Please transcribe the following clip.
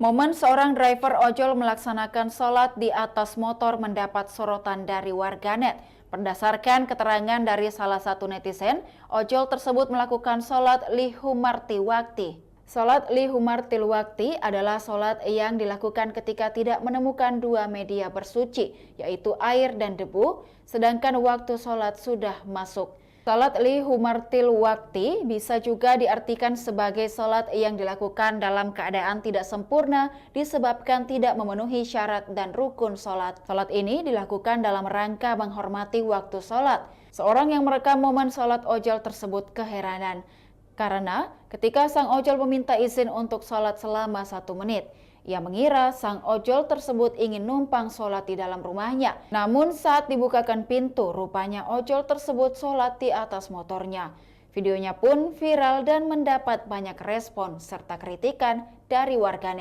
Momen seorang driver ojol melaksanakan sholat di atas motor mendapat sorotan dari warganet. Berdasarkan keterangan dari salah satu netizen, ojol tersebut melakukan sholat lihumarti wakti. Sholat lihumartil wakti adalah sholat yang dilakukan ketika tidak menemukan dua media bersuci, yaitu air dan debu, sedangkan waktu sholat sudah masuk. Salat lihumartil wakti bisa juga diartikan sebagai salat yang dilakukan dalam keadaan tidak sempurna disebabkan tidak memenuhi syarat dan rukun salat. Salat ini dilakukan dalam rangka menghormati waktu salat. Seorang yang merekam momen salat ojol tersebut keheranan karena ketika sang ojol meminta izin untuk salat selama 1 menit. Ia mengira sang ojol tersebut ingin numpang sholat di dalam rumahnya. Namun saat dibukakan pintu, rupanya ojol tersebut sholat di atas motornya. Videonya pun viral dan mendapat banyak respon serta kritikan dari warganet.